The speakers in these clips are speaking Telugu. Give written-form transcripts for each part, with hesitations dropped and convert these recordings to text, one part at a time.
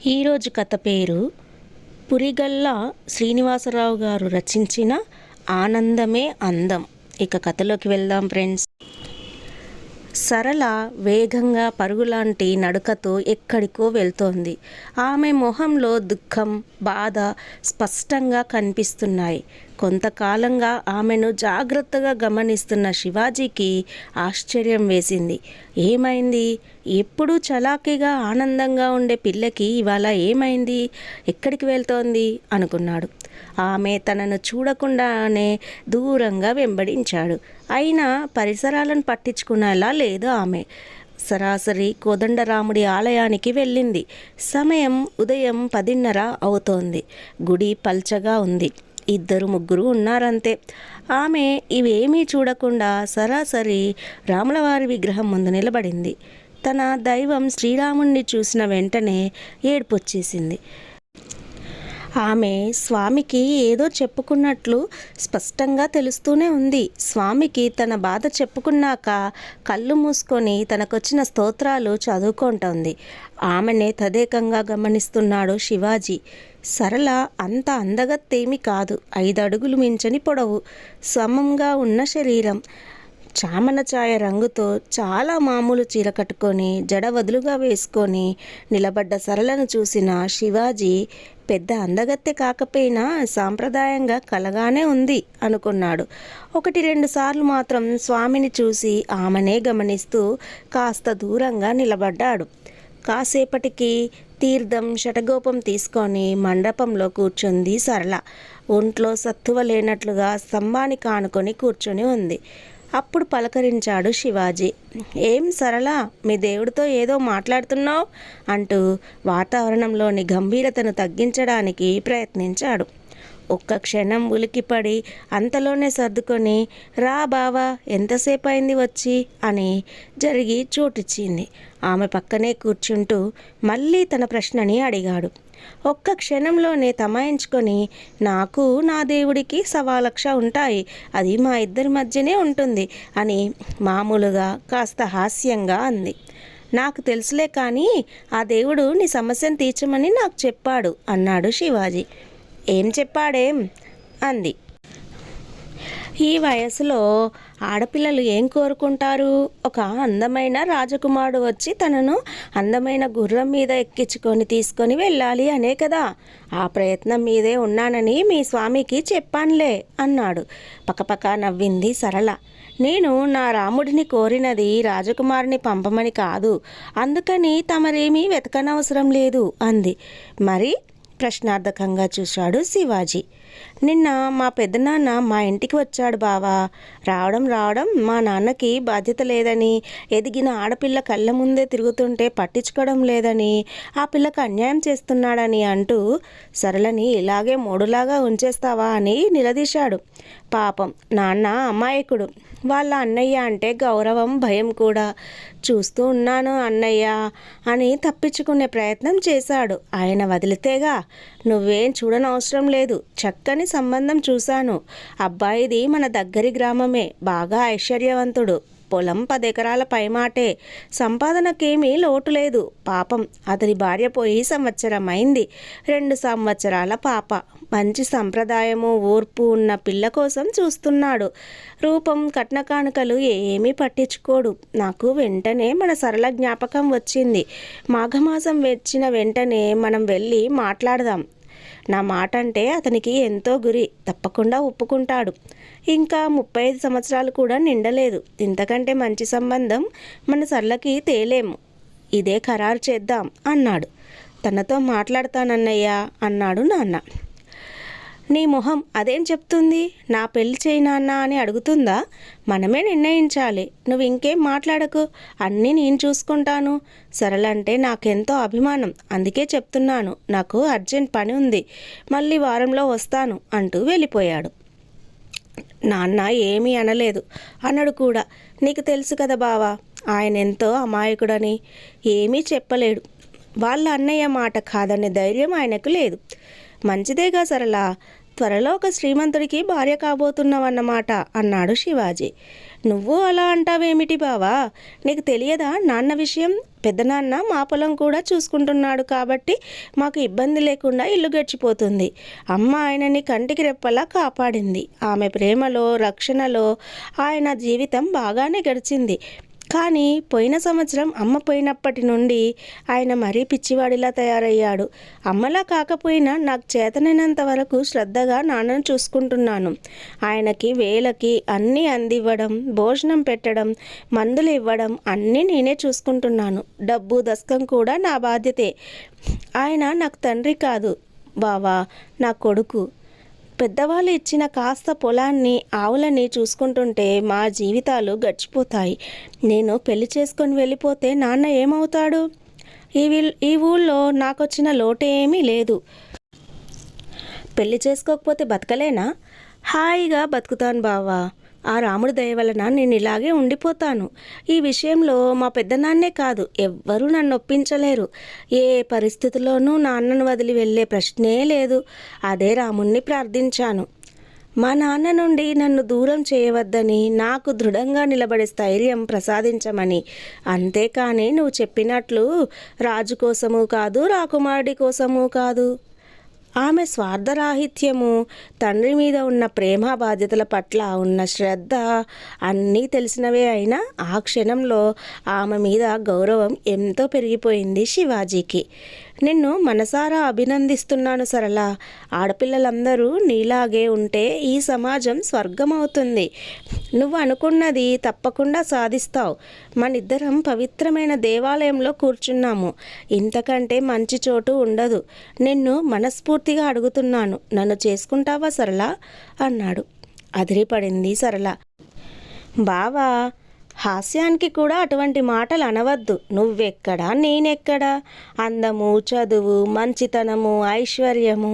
ఈరోజు కథ పేరు పురిగల్ల శ్రీనివాసరావు గారు రచించిన ఆనందమే అందం. ఇక కథలోకి వెళ్దాం ఫ్రెండ్స్. సరళ వేగంగా పరుగులాంటి నడకతో ఎక్కడికో వెళ్తోంది. ఆమె మొహంలో దుఃఖం, బాధ స్పష్టంగా కనిపిస్తున్నాయి. కొంతకాలంగా ఆమెను జాగ్రత్తగా గమనిస్తున్న శివాజీకి ఆశ్చర్యం వేసింది. ఏమైంది? ఎప్పుడూ చలాకీగా ఆనందంగా ఉండే పిల్లకి ఇవాళ ఏమైంది? ఎక్కడికి వెళ్తోంది అనుకున్నాడు. ఆమె తనను చూడకుండానే దూరంగా వెంబడించాడు. అయినా పరిసరాలను పట్టించుకునేలా లేదు ఆమె. సరాసరి కోదండరాముడి ఆలయానికి వెళ్ళింది. సమయం ఉదయం 10:30 అవుతోంది. గుడి పల్చగా ఉంది. 2-3 ఉన్నారంతే. ఆమె ఇవేమీ చూడకుండా సరాసరి రాములవారి విగ్రహం ముందు నిలబడింది. తన దైవం శ్రీరాముణ్ణి చూసిన వెంటనే ఏడుపొచ్చేసింది. ఆమె స్వామికి ఏదో చెప్పుకున్నట్లు స్పష్టంగా తెలుస్తూనే ఉంది. స్వామికి తన బాధ చెప్పుకున్నాక కళ్ళు మూసుకొని తనకొచ్చిన స్తోత్రాలు చదువుకుంటోంది. ఆమెనే తదేకంగా గమనిస్తున్నాడు శివాజీ. సరళ అంత అందగత్తేమీ కాదు. 5 అడుగులు మించని పొడవు, సమంగా ఉన్న శరీరం, చామన ఛాయ రంగుతో చాలా మామూలు చీర కట్టుకొని జడ వదులుగా వేసుకొని నిలబడ్డ సరళను చూసిన శివాజీ పెద్ద అందగత్తె కాకపోయినా సాంప్రదాయంగా కలగానే ఉంది అనుకున్నాడు. 1-2 సార్లు మాత్రం స్వామిని చూసి ఆమెనే గమనిస్తూ కాస్త దూరంగా నిలబడ్డాడు. కాసేపటికి తీర్థం షటగోపం తీసుకొని మండపంలో కూర్చుంది సరళ. ఒంట్లో సత్తువ లేనట్లుగా స్తంభానికి ఆనుకొని కూర్చొని ఉంది. అప్పుడు పలకరించాడు శివాజీ. ఏం సరళ, మీ దేవుడితో ఏదో మాట్లాడుతున్నావు అంటూ వాతావరణంలోని గంభీరతను తగ్గించడానికి ప్రయత్నించాడు. ఒక్క క్షణం ఉలికిపడి అంతలోనే సర్దుకొని, రా బావా, ఎంతసేపు అయింది వచ్చి అని జరిగి చోటిచ్చింది. ఆమె పక్కనే కూర్చుంటూ మళ్ళీ తన ప్రశ్నని అడిగాడు. ఒక్క క్షణంలోనే తమాయించుకొని, నాకు నా దేవుడికి 1,00,000 ఉంటాయి, అది మా ఇద్దరి మధ్యనే ఉంటుంది అని మామూలుగా కాస్త హాస్యంగా అంది. నాకు తెలుసులే, కానీ ఆ దేవుడు నీ సమస్యను తీర్చమని నాకు చెప్పాడు అన్నాడు శివాజీ. ఏం చెప్పాడేం అంది. ఈ వయసులో ఆడపిల్లలు ఏం కోరుకుంటారు? ఒక అందమైన రాజకుమారుడు వచ్చి తనను అందమైన గుర్రం మీద ఎక్కించుకొని తీసుకొని వెళ్ళాలి అనే కదా. ఆ ప్రయత్నం మీదే ఉన్నానని మీ స్వామికి చెప్పానులే అన్నాడు. పకపక నవ్వింది సరళ. నేను నా రాముడిని కోరినది రాజకుమారుని పంపమని కాదు, అందుకని తమరేమీ వెతకనవసరం లేదు అంది. మరి? ప్రశ్నార్థకంగా చూశాడు శివాజీ. నిన్న మా పెద్దనాన్న మా ఇంటికి వచ్చాడు బావా. రావడం మా నాన్నకి బాధ్యత లేదని, ఎదిగిన ఆడపిల్ల కళ్ళ ముందే తిరుగుతుంటే పట్టించుకోవడం లేదని, ఆ పిల్లకు అన్యాయం చేస్తున్నాడని అంటూ సరళని ఇలాగే మూడులాగా ఉంచేస్తావా అని నిలదీశాడు. పాపం నాన్న అమాయకుడు. వాళ్ళ అన్నయ్య అంటే గౌరవం, భయం కూడా. చూస్తూ ఉన్నాను అన్నయ్య అని తప్పించుకునే ప్రయత్నం చేశాడు. ఆయన వదిలితేగా. నువ్వేం చూడనవసరం లేదు, చక్కని సంబంధం చూశాను. అబ్బాయిది మన దగ్గరి గ్రామమే, బాగా ఐశ్వర్యవంతుడు, పొలం 10 ఎకరాల పైమాటే, సంపాదనకేమీ లోటు లేదు. పాపం అతని భార్య పోయి సంవత్సరం అయింది. 2 సంవత్సరాల పాప. మంచి సంప్రదాయము, ఓర్పు ఉన్న పిల్ల కోసం చూస్తున్నాడు. రూపం, కట్న కానుకలు ఏమీ పట్టించుకోడు. నాకు వెంటనే మన సరళ జ్ఞాపకం వచ్చింది. మాఘమాసం వచ్చిన వెంటనే మనం వెళ్ళి మాట్లాడదాం. నా మాట అంటే అతనికి ఎంతో గురి, తప్పకుండా ఒప్పుకుంటాడు. ఇంకా 35 సంవత్సరాలు కూడా నిండలేదు. ఇంతకంటే మంచి సంబంధం మన సరళకి తేలేము. ఇదే ఖరారు చేద్దాం అన్నాడు. తనతో మాట్లాడతానన్నయ్య అన్నాడు నాన్న. నీ మొహం అదేం చెప్తుంది? నా పెళ్లి చేయి నాన్న అని అడుగుతుందా? మనమే నిర్ణయించాలి. నువ్వు ఇంకేం మాట్లాడకు, అన్నీ నేను చూసుకుంటాను. సరళంటే నాకెంతో అభిమానం, అందుకే చెప్తున్నాను. నాకు అర్జెంట్ పని ఉంది, మళ్ళీ వారంలో వస్తాను అంటూ వెళ్ళిపోయాడు. నాన్న ఏమీ అనలేదు. అన్నాడు కూడా. నీకు తెలుసు కదా బావా, ఆయన ఎంతో అమాయకుడని. ఏమీ చెప్పలేడు. వాళ్ళ అన్నయ్య మాట కాదనే ధైర్యం ఆయనకు లేదు. మంచిదేగా సరళ, త్వరలో ఒక శ్రీమంతుడికి భార్య కాబోతున్నావన్నమాట అన్నాడు శివాజీ. నువ్వు అలా అంటావేమిటి బావా? నీకు తెలియదా నాన్న విషయం? పెద్దనాన్న మా పొలం కూడా చూసుకుంటున్నాడు కాబట్టి మాకు ఇబ్బంది లేకుండా ఇల్లు గడిచిపోతుంది. అమ్మ ఆయనని కంటికి రెప్పలా కాపాడింది. ఆమె ప్రేమలో రక్షణలో ఆయన జీవితం బాగానే గడిచింది. కానీ పోయిన సంవత్సరం అమ్మ పోయినప్పటి నుండి ఆయన మరీ పిచ్చివాడిలా తయారయ్యాడు. అమ్మలా కాకపోయినా నాకు చేతనైనంత వరకు శ్రద్ధగా నాన్నను చూసుకుంటున్నాను. ఆయనకి వేళకి అన్నీ అందివ్వడం, భోజనం పెట్టడం, మందులు ఇవ్వడం అన్నీ నేనే చూసుకుంటున్నాను. డబ్బు దస్కం కూడా నా బాధ్యతే. ఆయన నాకు తండ్రి కాదు బావా, నా కొడుకు. పెద్దవాళ్ళు ఇచ్చిన కాస్త పొలాన్ని ఆవులని చూసుకుంటుంటే మా జీవితాలు గడిచిపోతాయి. నేను పెళ్లి చేసుకొని వెళ్ళిపోతే నాన్న ఏమవుతాడు? ఈ ఊళ్ళో నాకొచ్చిన లోటేమీ లేదు. పెళ్లి చేసుకోకపోతే బతకలేనా? హాయిగా బతుకుతాను బావా. ఆ రాముడి దయ వలన నేను ఇలాగే ఉండిపోతాను. ఈ విషయంలో మా పెద్దనాన్నే కాదు, ఎవ్వరూ నన్ను ఒప్పించలేరు. ఏ పరిస్థితుల్లోనూ నాన్నను వదిలి వెళ్ళే ప్రశ్నే లేదు. అదే రాముణ్ణి ప్రార్థించాను. మా నాన్న నుండి నన్ను దూరం చేయవద్దని, నాకు దృఢంగా నిలబడే స్థైర్యం ప్రసాదించమని. అంతేకాని నువ్వు చెప్పినట్లు రాజు కోసము కాదు, రాకుమారుడి కోసము కాదు. ఆమె స్వార్థరాహిత్యము, తండ్రి మీద ఉన్న ప్రేమ బాధ్యతల పట్ల ఉన్న శ్రద్ధ అన్నీ తెలిసినవే అయినా ఆ క్షణంలో ఆమె మీద గౌరవం ఎంతో పెరిగిపోయింది శివాజీకి. నిన్ను మనసారా అభినందిస్తున్నాను సరళ. ఆడపిల్లలందరూ నీలాగే ఉంటే ఈ సమాజం స్వర్గమవుతుంది. నువ్వు అనుకున్నది తప్పకుండా సాధిస్తావు. మనిద్దరం పవిత్రమైన దేవాలయంలో కూర్చున్నాము. ఇంతకంటే మంచి చోటు ఉండదు. నిన్ను మనస్ఫూర్తిగా అడుగుతున్నాను, నన్ను చేసుకుంటావా సరళ అన్నాడు. అదిరిపడింది సరళ. బావా, హాస్యానికి కూడా అటువంటి మాటలు అనవద్దు. నువ్వెక్కడా నేనెక్కడా? అందము, చదువు, మంచితనము, ఐశ్వర్యము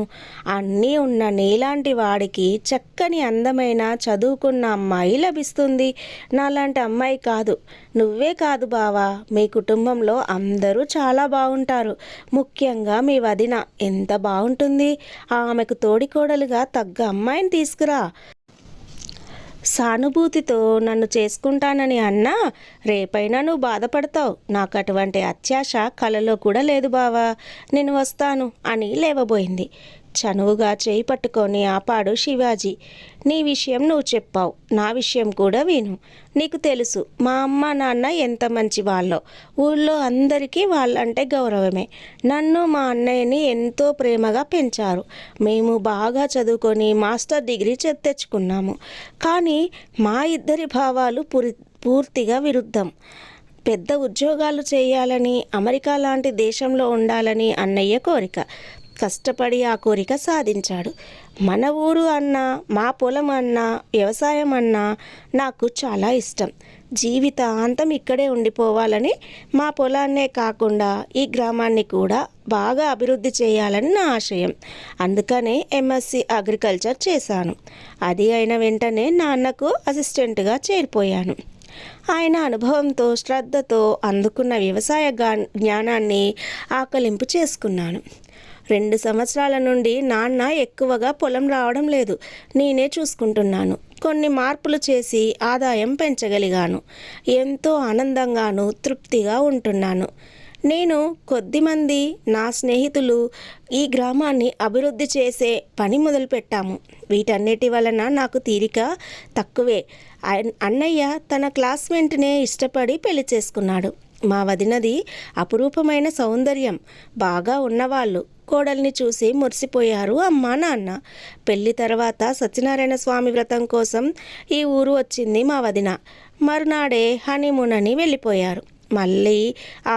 అన్నీ ఉన్న నీలాంటి వాడికి చక్కని అందమైన చదువుకున్న అమ్మాయి లభిస్తుంది. నాలాంటి అమ్మాయి కాదు. నువ్వే కాదు బావా, మీ కుటుంబంలో అందరూ చాలా బాగుంటారు. ముఖ్యంగా మీ వదిన ఎంత బాగుంటుంది. ఆమెకు తోడికోడలుగా తగ్గ అమ్మాయిని తీసుకురా. సానుభూతితో నన్ను చేసుకుంటానని అన్నా రేపైనా నువ్వు బాధపడతావు. నాకు అటువంటి అత్యాశ కలలో కూడా లేదు బావా. నేను వస్తాను అని లేవబోయింది. చనువుగా చేయి పట్టుకొని ఆపాడు శివాజీ. నీ విషయం నువ్వు చెప్పావు, నా విషయం కూడా విను. నీకు తెలుసు మా అమ్మ నాన్న ఎంత మంచి వాళ్ళో. ఊళ్ళో అందరికీ వాళ్ళంటే గౌరవమే. నన్ను మా అన్నయ్యని ఎంతో ప్రేమగా పెంచారు. మేము బాగా చదువుకొని మాస్టర్ డిగ్రీ తెచ్చుకున్నాము. కానీ మా ఇద్దరి భావాలు పూర్తిగా విరుద్ధం. పెద్ద ఉద్యోగాలు చేయాలని, అమెరికా లాంటి దేశంలో ఉండాలని అన్నయ్య కోరిక. కష్టపడి ఆ కోరిక సాధించాడు. మన ఊరు అన్నా, మా పొలం అన్నా, వ్యవసాయం అన్నా నాకు చాలా ఇష్టం. జీవితాంతం ఇక్కడే ఉండిపోవాలని, మా పొలాన్నే కాకుండా ఈ గ్రామాన్ని కూడా బాగా అభివృద్ధి చేయాలని నా ఆశయం. అందుకనే ఎంఎస్సి అగ్రికల్చర్ చేశాను. అది అయిన వెంటనే నాన్నకు అసిస్టెంట్గా చేరిపోయాను. ఆయన అనుభవంతో శ్రద్ధతో అందుకున్న వ్యవసాయ జ్ఞానాన్ని ఆకలింపు చేసుకున్నాను. 2 సంవత్సరాల నుండి నాన్న ఎక్కువగా పొలం రావడం లేదు. నేనే చూసుకుంటున్నాను. కొన్ని మార్పులు చేసి ఆదాయం పెంచగలిగాను. ఎంతో ఆనందంగాను తృప్తిగా ఉంటున్నాను. నేను కొద్దిమంది నా స్నేహితులు ఈ గ్రామాన్ని అభివృద్ధి చేసే పని మొదలుపెట్టాము. వీటన్నిటి వలన నాకు తీరిక తక్కువే. అన్నయ్య తన క్లాస్మేట్నే ఇష్టపడి పెళ్లి చేసుకున్నాడు. మా వదినది అపురూపమైన సౌందర్యం, బాగా ఉన్నవాళ్ళు. కోడల్ని చూసి మురిసిపోయారు అమ్మా నాన్న. పెళ్లి తర్వాత సత్యనారాయణ స్వామి వ్రతం కోసం ఈ ఊరు వచ్చింది మా వదిన. మరునాడే హనీమూన్ అని వెళ్ళిపోయారు. మళ్ళీ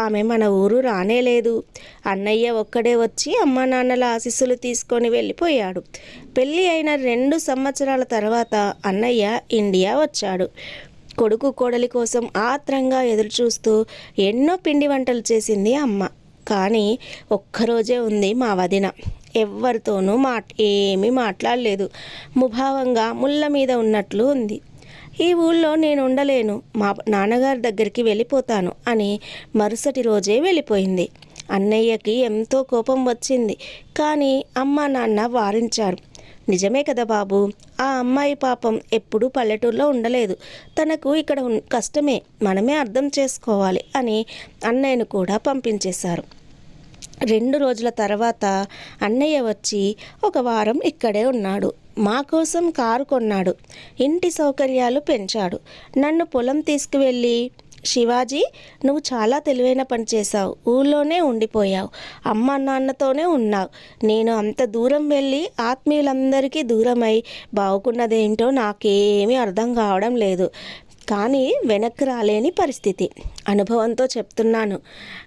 ఆమె మన ఊరు రానేలేదు. అన్నయ్య ఒక్కడే వచ్చి అమ్మా నాన్నల ఆశీస్సులు తీసుకొని వెళ్ళిపోయాడు. పెళ్ళి అయిన 2 సంవత్సరాల తర్వాత అన్నయ్య ఇండియా వచ్చాడు. కొడుకు కోడలి కోసం ఆత్రంగా ఎదురుచూస్తూ ఎన్నో పిండి వంటలు చేసింది అమ్మ. కానీ ఒక్కరోజే ఉంది మా వదిన. ఎవ్వరితోనూ ఏమీ మాట్లాడలేదు. ముభావంగా ముళ్ళ మీద ఉన్నట్లు ఉంది. ఈ ఊళ్ళో నేను ఉండలేను, మా నాన్నగారి దగ్గరికి వెళ్ళిపోతాను అని మరుసటి రోజే వెళ్ళిపోయింది. అన్నయ్యకి ఎంతో కోపం వచ్చింది. కానీ అమ్మ నాన్న వారించారు. నిజమే కదా బాబు, ఆ అమ్మాయి పాపం ఎప్పుడూ పల్లెటూరులో ఉండలేదు, తనకు ఇక్కడ కష్టమే, మనమే అర్థం చేసుకోవాలి అని అన్నయ్యను కూడా పంపించేశారు. 2 రోజుల తర్వాత అన్నయ్య వచ్చి ఒక వారం ఇక్కడే ఉన్నాడు. మా కోసం కారు కొన్నాడు, ఇంటి సౌకర్యాలు పెంచాడు. నన్ను పొలం తీసుకువెళ్ళి, శివాజీ, నువ్వు చాలా తెలివైన పని చేశావు, ఊళ్ళోనే ఉండిపోయావు, అమ్మ నాన్నతోనే ఉన్నావు. నేను అంత దూరం వెళ్ళి ఆత్మీయులందరికీ దూరమై బాగున్నదేంటో నాకేమీ అర్థం కావడం లేదు. కానీ వెనక్కి రాలేని పరిస్థితి. అనుభవంతో చెప్తున్నాను.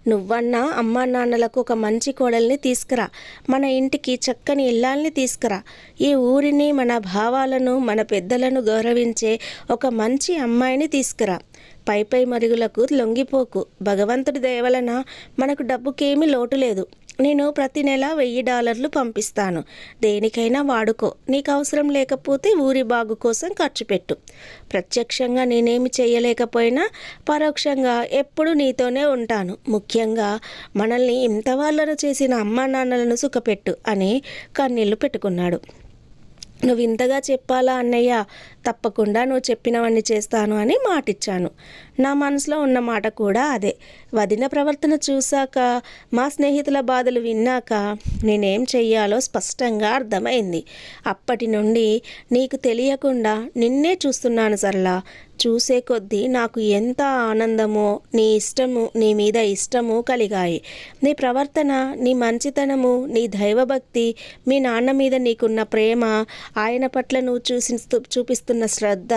నువ్వన్నా అమ్మా నాన్నలకు ఒక మంచి కోడల్ని తీసుకురా, మన ఇంటికి చక్కని ఇల్లాల్ని తీసుకురా, ఈ ఊరిని, మన భావాలను, మన పెద్దలను గౌరవించే ఒక మంచి అమ్మాయిని తీసుకురా. పై మరుగులకు లొంగిపోకు. భగవంతుడి దయ వలన మనకు డబ్బుకేమీ లోటు లేదు. నేను ప్రతి నెల $1000 పంపిస్తాను, దేనికైనా వాడుకో. నీకు అవసరం లేకపోతే ఊరి బాగు కోసం ఖర్చు పెట్టు. ప్రత్యక్షంగా నేనేమి చేయలేకపోయినా పరోక్షంగా ఎప్పుడు నీతోనే ఉంటాను. ముఖ్యంగా మనల్ని ఇంత వాళ్ళను చేసిన అమ్మా నాన్నలను సుఖపెట్టు అని కన్నీళ్లు పెట్టుకున్నాడు. నువ్వు ఇంతగా చెప్పాలా అన్నయ్య? తప్పకుండా నువ్వు చెప్పినవన్నీ చేస్తాను అని మాటిచ్చాను. నా మనసులో ఉన్న మాట కూడా అదే. వదిన ప్రవర్తన చూశాక, మా స్నేహితుల బాధలు విన్నాక నేనేం చెయ్యాలో స్పష్టంగా అర్థమైంది. అప్పటి నుండి నీకు తెలియకుండా నిన్నే చూస్తున్నాను సరళ. చూసే కొద్దీ నాకు ఎంత ఆనందమో, నీ మీద ఇష్టము కలిగాయి. నీ ప్రవర్తన, నీ మంచితనము, నీ దైవభక్తి, మీ నాన్న మీద నీకున్న ప్రేమ, ఆయన పట్ల నువ్వు చూపిస్తున్న శ్రద్ధ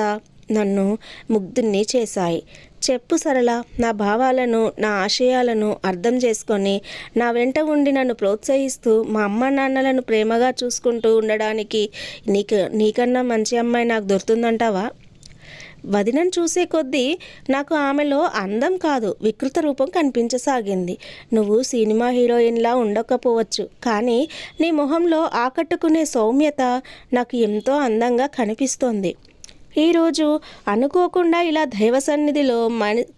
నన్ను ముగ్ధుణ్ణి చేశాయి. చెప్పు సరళ, నా భావాలను, నా ఆశయాలను అర్థం చేసుకొని నా వెంట ఉండి నన్ను ప్రోత్సహిస్తూ మా అమ్మ నాన్నలను ప్రేమగా చూసుకుంటూ ఉండడానికి నీకన్నా మంచి అమ్మాయి నాకు దొరుకుతుందంటావా? వదినను చూసే కొద్దీ నాకు ఆమెలో అందం కాదు, వికృత రూపం కనిపించసాగింది. నువ్వు సినిమా హీరోయిన్లా ఉండకపోవచ్చు, కానీ నీ మొహంలో ఆకట్టుకునే సౌమ్యత నాకు ఎంతో అందంగా కనిపిస్తోంది. ఈరోజు అనుకోకుండా ఇలా దైవ సన్నిధిలో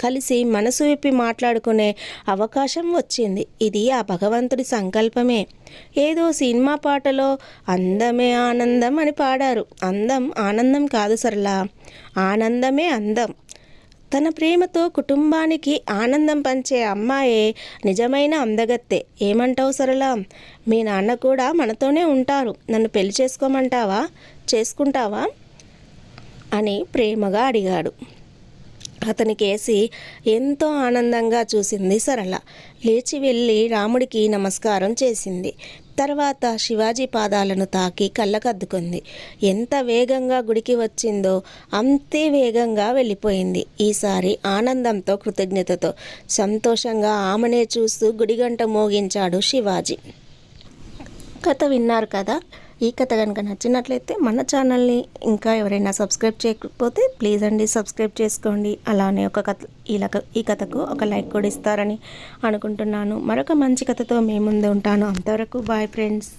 కలిసి మనసు విప్పి మాట్లాడుకునే అవకాశం వచ్చింది. ఇది ఆ భగవంతుడి సంకల్పమే. ఏదో సినిమా పాటలో అందమే ఆనందం అని పాడారు. అందం ఆనందం కాదు సరళ, ఆనందమే అందం. తన ప్రేమతో కుటుంబానికి ఆనందం పంచే అమ్మాయే నిజమైన అందగత్తె. ఏమంటావు సరళ? మీ నాన్న కూడా మనతోనే ఉంటారు, నన్ను పెళ్లి చేసుకుంటావా అని ప్రేమగా అడిగాడు. అతనికేసి ఎంతో ఆనందంగా చూసింది సరళ. లేచి వెళ్ళి రాముడికి నమస్కారం చేసింది. తర్వాత శివాజీ పాదాలను తాకి కళ్ళకద్దుకుంది. ఎంత వేగంగా గుడికి వచ్చిందో అంతే వేగంగా వెళ్ళిపోయింది. ఈసారి ఆనందంతో, కృతజ్ఞతతో, సంతోషంగా ఆమెనే చూస్తూ గుడిగంట మోగించాడు శివాజీ. కథ విన్నారు కదా. ఈ కథ కనుక నచ్చినట్లయితే మన ఛానల్ని ఇంకా ఎవరైనా సబ్స్క్రైబ్ చేయకపోతే ప్లీజ్ అండి సబ్స్క్రైబ్ చేసుకోండి. అలానే ఈ కథకు ఒక లైక్ కూడా ఇస్తారని అనుకుంటున్నాను. మరొక మంచి కథతో మీ ముందు ఉంటాను. అంతవరకు బాయ్ ఫ్రెండ్స్.